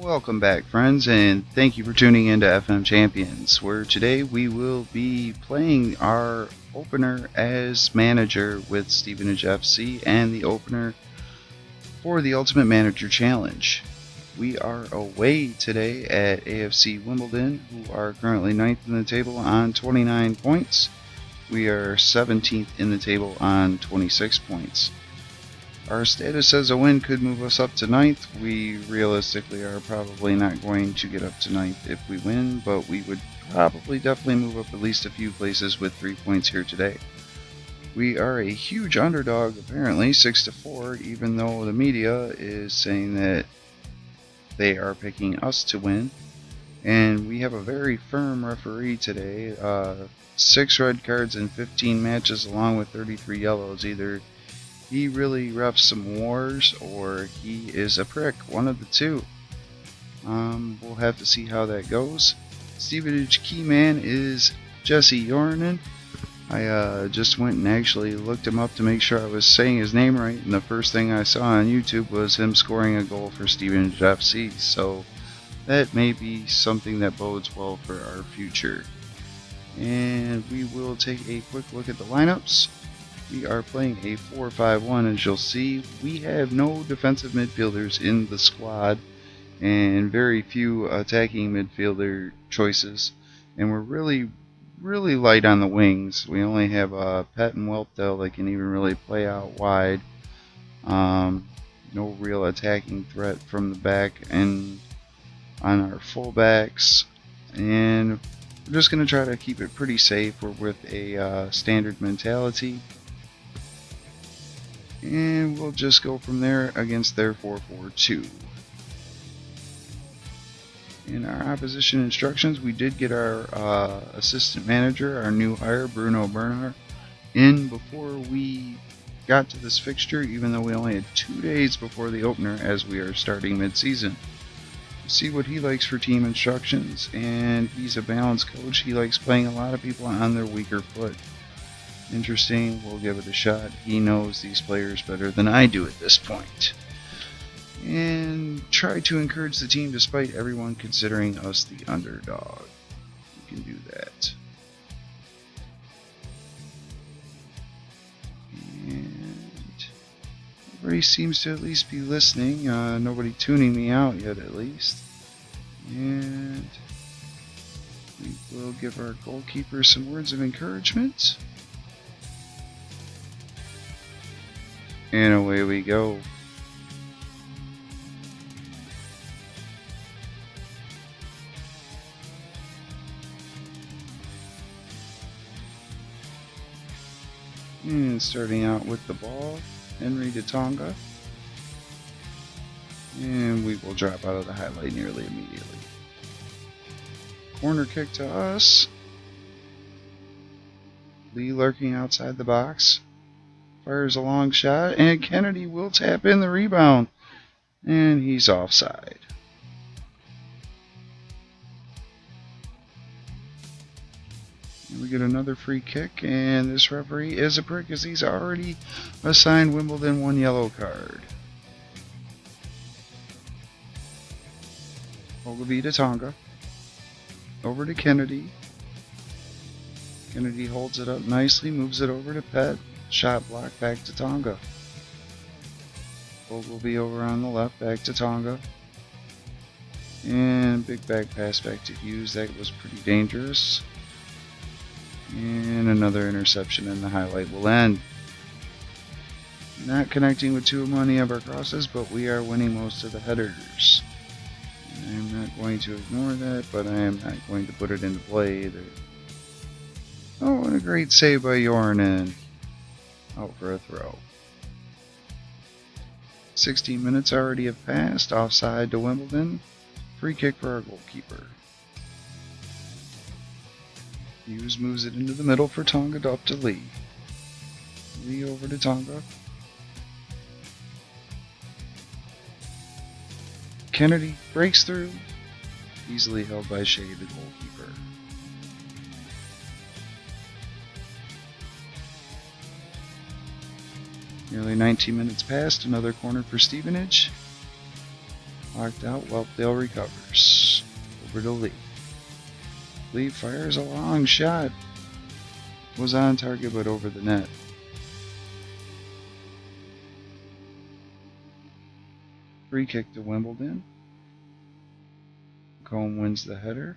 Welcome back, friends, and thank you for tuning into FM Champions, where today we will be playing our opener as manager with Stevenage FC and the opener for the Ultimate Manager Challenge. We are away today at AFC Wimbledon, who are currently 9th in the table on 29 points. We are 17th in the table on 26 points. Our status as a win could move us up to 9th. We realistically are probably not going to get up to 9th if we win, but we would definitely move up at least a few places with 3 points here today. We are a huge underdog, apparently, 6-4, even though the media is saying that they are picking us to win. And we have a very firm referee today. 6 red cards in 15 matches along with 33 yellows. Either he really refs some wars, or he is a prick. One of the two. We'll have to see how that goes. Stevenage key man is Jesse Jornen. I just went and actually looked him up to make sure I was saying his name right, and the first thing I saw on YouTube was him scoring a goal for Stevenage FC, so that may be something that bodes well for our future. And we will take a quick look at the lineups. We are playing a 4-5-1, as you'll see. We have no defensive midfielders in the squad and very few attacking midfielder choices. And we're really light on the wings. We only have Pett and Welpdale that can even really play out wide. No real attacking threat from the back and on our fullbacks. And we're just going to try to keep it pretty safe. We're with a standard mentality. And we'll just go from there against their 4-4-2. In our opposition instructions, we did get our assistant manager, our new hire, Bruno Bernard, in before we got to this fixture, even though we only had 2 days before the opener as we are starting mid-season. See what he likes for team instructions, and he's a balanced coach. He likes playing a lot of people on their weaker foot. Interesting, we'll give it a shot. He knows these players better than I do at this point. And try to encourage the team despite everyone considering us the underdog. We can do that. And everybody seems to at least be listening. Nobody tuning me out yet, at least. And we will give our goalkeeper some words of encouragement. And away we go. And starting out with the ball, Henry de Tonga. And we will drop out of the highlight nearly immediately. Corner kick to us. Lee lurking outside the box. Fires a long shot, and Kennedy will tap in the rebound. And he's offside. And we get another free kick, and this referee is a prick as he's already assigned Wimbledon 1 yellow card. Ogilvie to Tonga. Over to Kennedy. Kennedy holds it up nicely, moves it over to Pett. Shot block back to Tonga. Ogilvie over on the left, back to Tonga. And big back pass back to Hughes. That was pretty dangerous. And another interception, and the highlight will end. Not connecting with too many of our crosses, but we are winning most of the headers. I'm not going to ignore that, but I am not going to put it into play either. Oh, and a great save by Jornen. Out for a throw. 16 minutes already have passed. Offside to Wimbledon. Free kick for our goalkeeper. Hughes moves it into the middle for Tonga up to Lee. Lee over to Tonga. Kennedy breaks through. Easily held by Shea, the goalkeeper. Nearly 19 minutes passed. Another corner for Stevenage. Locked out. Whelpdale recovers. Over to Lee. Lee fires a long shot. Was on target but over the net. Free kick to Wimbledon. Combe wins the header.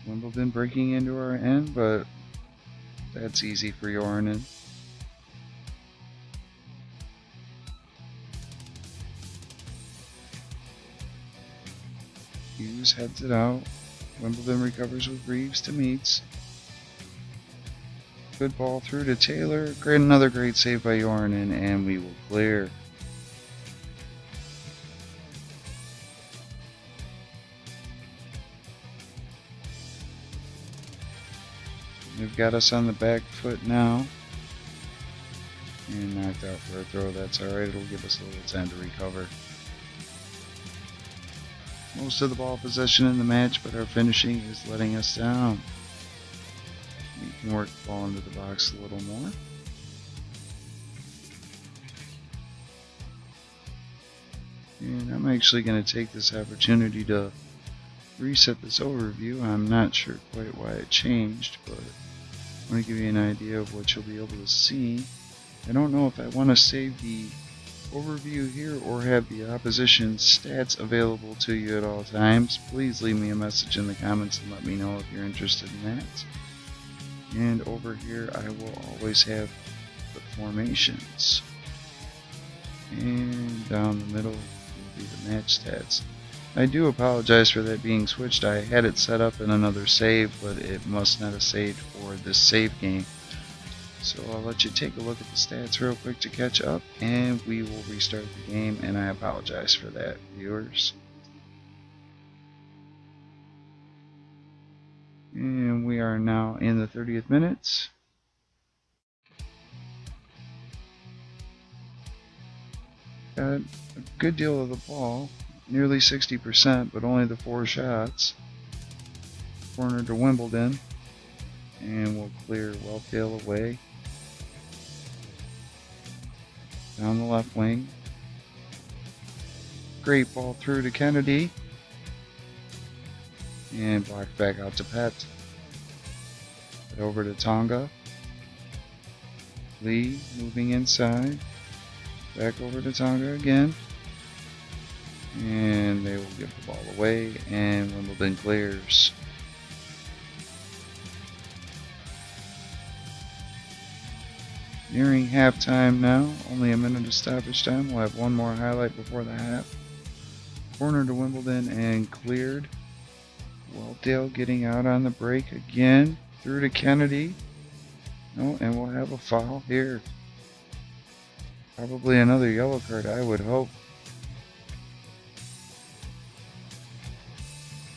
Wimbledon breaking into our end, but that's easy for Jornen. Hughes heads it out. Wimbledon recovers with Reeves to Meets. Good ball through to Taylor. Another great save by Jornen, and we will clear. They've got us on the back foot now. And knocked out for a throw. That's alright. It'll give us a little time to recover. Most of the ball possession in the match, but our finishing is letting us down. We can work the ball into the box a little more. And I'm actually going to take this opportunity to reset this overview. I'm not sure quite why it changed, but I want to give you an idea of what you'll be able to see. I don't know if I want to save the overview here or have the opposition stats available to you at all times. Please leave me a message in the comments and let me know if you're interested in that. And over here I will always have the formations. And down the middle will be the match stats. I do apologize for that being switched. I had it set up in another save, but it must not have saved for this save game. So I'll let you take a look at the stats real quick to catch up, and we will restart the game, and I apologize for that, viewers. And we are now in the 30th minute. Got a good deal of the ball, nearly 60%, but only the 4 shots. Corner to Wimbledon, and we'll clear Whelpdale away. Down the left wing. Great ball through to Kennedy. And blocked back out to Pett. Over to Tonga. Lee moving inside. Back over to Tonga again. And they will give the ball away, and Wimbledon clears. Nearing halftime now, only a minute of stoppage time. We'll have one more highlight before the half. Corner to Wimbledon and cleared. Whelpdale getting out on the break again. Through to Kennedy. No, and we'll have a foul here. Probably another yellow card, I would hope.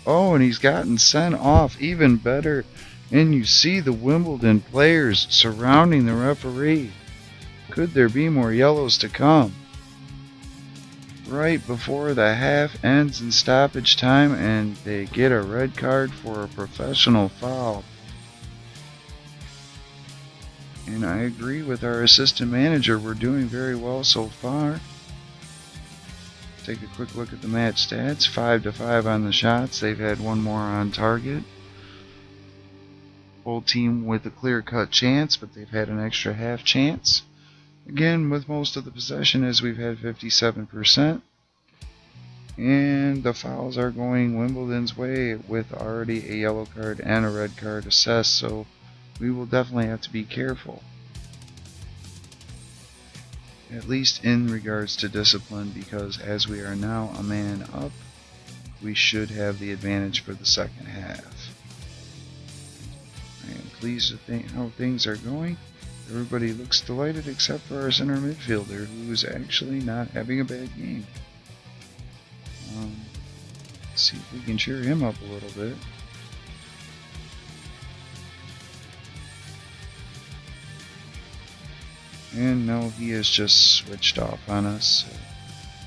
Oh, and he's gotten sent off. Even better. And you see the Wimbledon players surrounding the referee. Could there be more yellows to come? Right before the half ends in stoppage time, and they get a red card for a professional foul. And I agree with our assistant manager. We're doing very well so far. Take a quick look at the match stats. 5-5 on the shots. They've had one more on target. Full team with a clear-cut chance, but they've had an extra half chance. Again, with most of the possession, as we've had 57%. And the fouls are going Wimbledon's way with already a yellow card and a red card assessed, so we will definitely have to be careful. At least in regards to discipline, because as we are now a man up, we should have the advantage for the second half. I am pleased with how things are going. Everybody looks delighted except for our center midfielder, who is actually not having a bad game. Let's see if we can cheer him up a little bit. And no, he has just switched off on us. So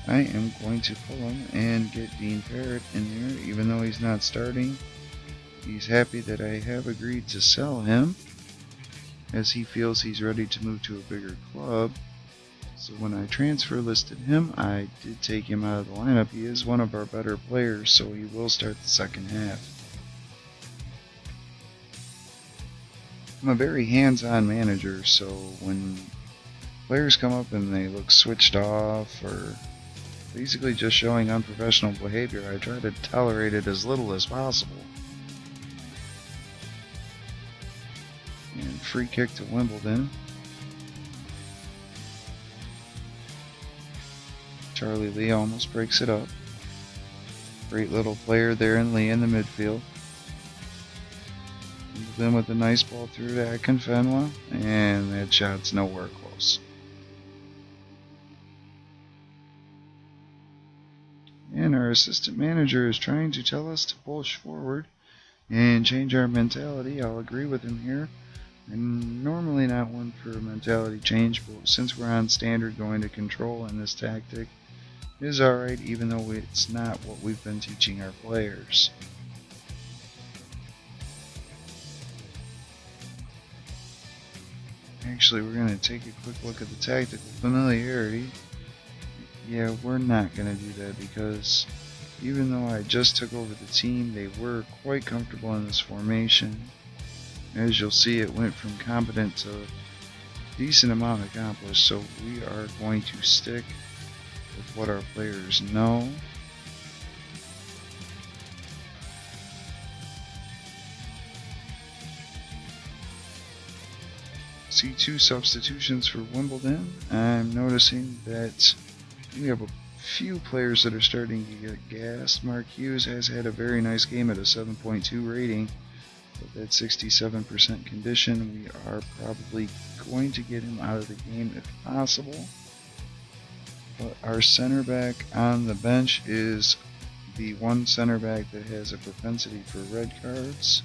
I am going to pull him and get Dean Parrott in there, even though he's not starting. He's happy that I have agreed to sell him, as he feels he's ready to move to a bigger club. So when I transfer listed him, I did take him out of the lineup. He is one of our better players, so he will start the second half. I'm a very hands-on manager, so when players come up and they look switched off or basically just showing unprofessional behavior, I try to tolerate it as little as possible. And free kick to Wimbledon. Charlie Lee almost breaks it up. Great little player there in Lee in the midfield. Then with a nice ball through to Akinfenwa, and that shot's nowhere close. And our assistant manager is trying to tell us to push forward and change our mentality. I'll agree with him here. I'm normally not one for a mentality change, but since we're on standard, going to control in this tactic is alright, even though it's not what we've been teaching our players. Actually, we're going to take a quick look at the tactical familiarity. Yeah, we're not going to do that because even though I just took over the team, they were quite comfortable in this formation. As you'll see, it went from competent to decent amount accomplished, so we are going to stick with what our players know. See 2 substitutions for Wimbledon. I'm noticing that we have a few players that are starting to get gassed. Mark Hughes has had a very nice game at a 7.2 rating. With that 67% condition, we are probably going to get him out of the game if possible. But our center back on the bench is the one center back that has a propensity for red cards.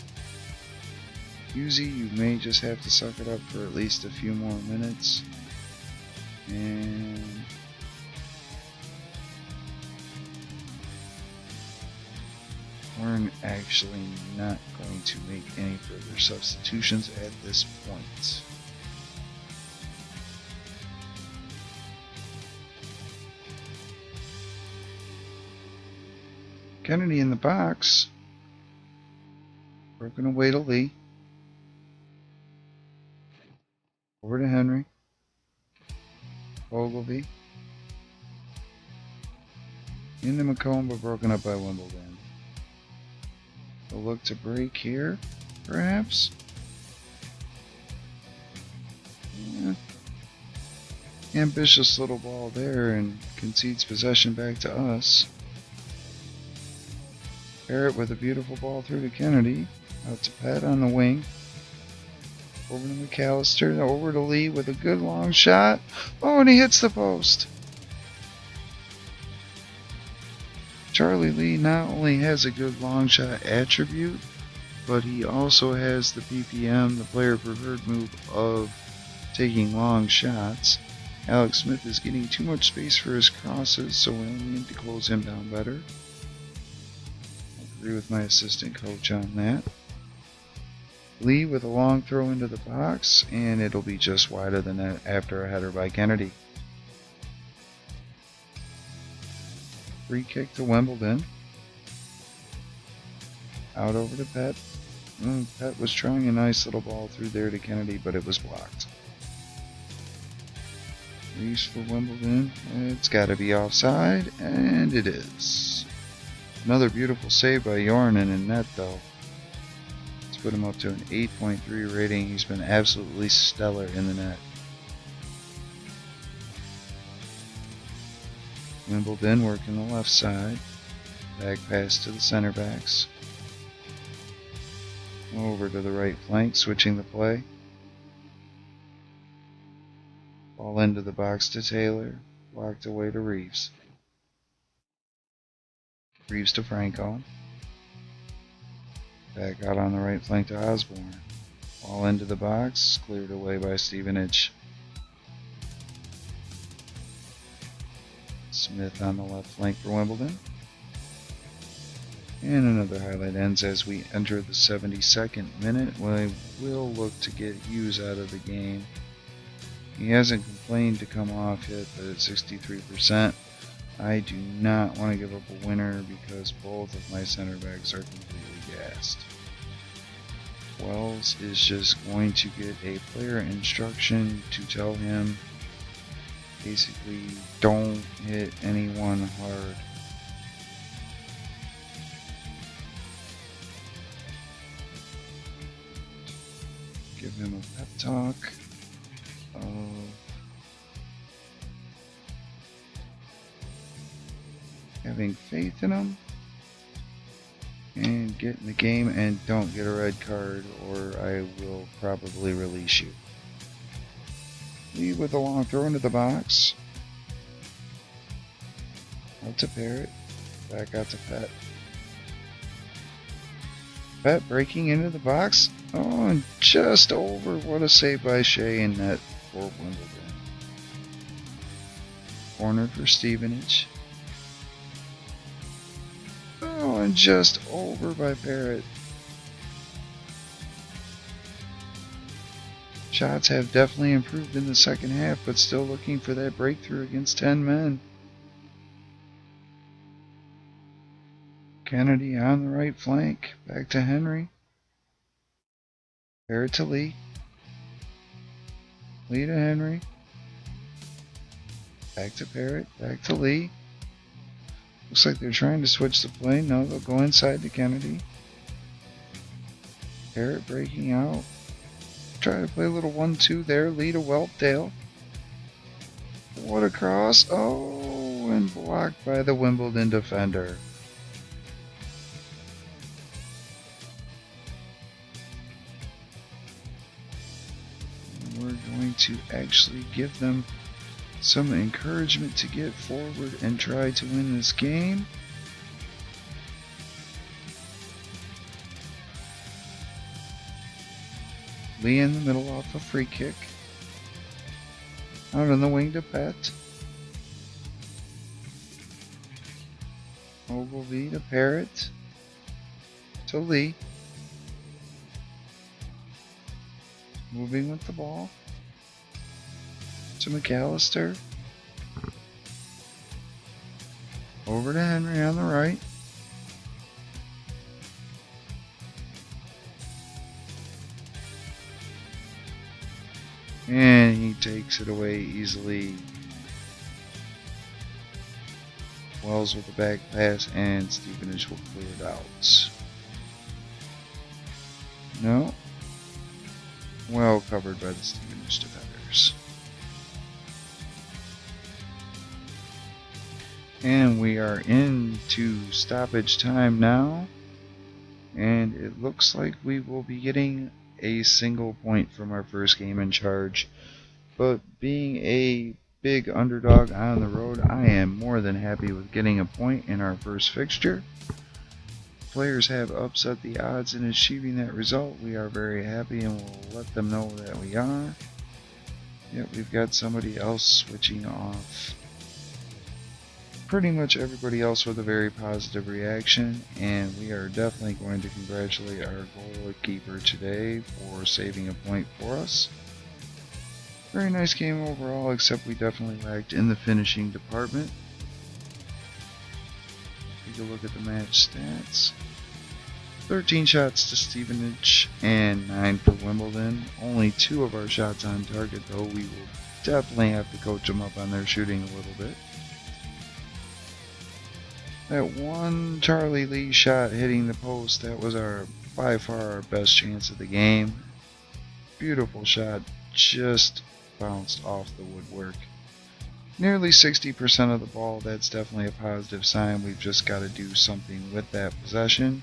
Hughesy, you may just have to suck it up for at least a few more minutes. And we're actually not going to make any further substitutions at this point. Kennedy in the box. Broken away to Lee. Over to Henry. Ogilvy. Into McComb, but broken up by Wimbledon. A look to break here, perhaps. Yeah. Ambitious little ball there and concedes possession back to us. Barrett with a beautiful ball through to Kennedy. Out to Pat on the wing. Over to McAllister. Over to Lee with a good long shot. Oh, and he hits the post. Charlie Lee not only has a good long shot attribute, but he also has the PPM, the player preferred move of taking long shots. Alex Smith is getting too much space for his crosses, so we need to close him down better. I agree with my assistant coach on that. Lee with a long throw into the box, and it'll be just wide of the net after a header by Kennedy. Free kick to Wimbledon. Out over to Pet. Pet was trying a nice little ball through there to Kennedy, but it was blocked. Reese for Wimbledon. It's got to be offside, and it is. Another beautiful save by Jornen in net, though. Let's put him up to an 8.3 rating. He's been absolutely stellar in the net. Wimbledon working the left side. Back pass to the center backs. Over to the right flank, switching the play. Ball into the box to Taylor. Blocked away to Reeves. Reeves to Franco. Back out on the right flank to Osborne. Ball into the box, cleared away by Stevenage. Smith on the left flank for Wimbledon. And another highlight ends as we enter the 72nd minute. We will look to get Hughes out of the game. He hasn't complained to come off yet, but at 63%, I do not want to give up a winner because both of my center backs are completely gassed. Wells is just going to get a player instruction to tell him basically don't hit anyone hard. Give him a pep talk of having faith in him and get in the game, and don't get a red card or I will probably release you. Lead with a long throw into the box. Out to Parrott. Back out to Pet. Pet breaking into the box. Oh, and just over. What a save by Shea in net for Wimbledon. Corner for Stevenage. Oh, and just over by Parrott. Shots have definitely improved in the second half, but still looking for that breakthrough against 10 men. Kennedy on the right flank. Back to Henry. Parrott to Lee. Lee to Henry. Back to Parrott. Back to Lee. Looks like they're trying to switch the play. No, they'll go inside to Kennedy. Parrott breaking out. Try to play a little 1-2 there. Lee to Weltdale. What a cross. Oh, and blocked by the Wimbledon defender. We're going to actually give them some encouragement to get forward and try to win this game. Lee in the middle off a free kick. Out on the wing to Pet. Ogilvie to Parrott. To Lee. Moving with the ball. To McAllister. Over to Henry on the right. And he takes it away easily. Wells with the back pass, and Stevenage will clear it out. No. Well covered by the Stevenage defenders. And we are into stoppage time now. And it looks like we will be getting a single point from our first game in charge. But being a big underdog on the road, I am more than happy with getting a point in our first fixture. Players have upset the odds in achieving that result. We are very happy and we'll let them know that we are. Yep, we've got somebody else switching off. Pretty much everybody else with a very positive reaction, and we are definitely going to congratulate our goalkeeper today for saving a point for us. Very nice game overall, except we definitely lagged in the finishing department. Take a look at the match stats. 13 shots to Stevenage and 9 for Wimbledon. Only 2 of our shots on target, though. We will definitely have to coach them up on their shooting a little bit. That one Charlie Lee shot hitting the post, that was by far our best chance of the game. Beautiful shot, just bounced off the woodwork. Nearly 60% of the ball, that's definitely a positive sign. We've just got to do something with that possession.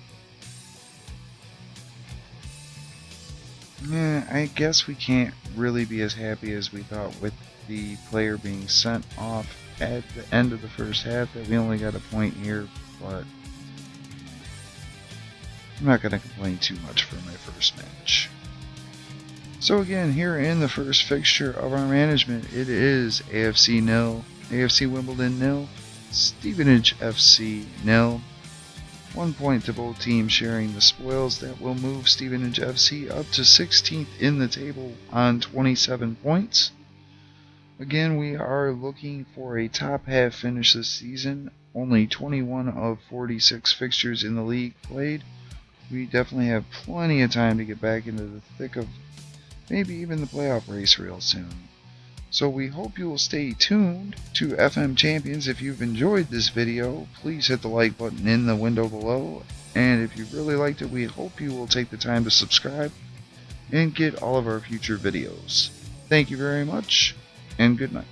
Yeah, I guess we can't really be as happy as we thought with the player being sent off at the end of the first half that we only got a point here, but I'm not going to complain too much for my first match. So again, here in the first fixture of our management, it is AFC Wimbledon 0, Stevenage FC 0. 1 point to both teams sharing the spoils. That will move Stevenage FC up to 16th in the table on 27 points. Again, we are looking for a top half finish this season. Only 21 of 46 fixtures in the league played. We definitely have plenty of time to get back into the thick of maybe even the playoff race real soon. So we hope you will stay tuned to FM Champions. If you've enjoyed this video, please hit the like button in the window below. And if you really liked it, we hope you will take the time to subscribe and get all of our future videos. Thank you very much, and good night.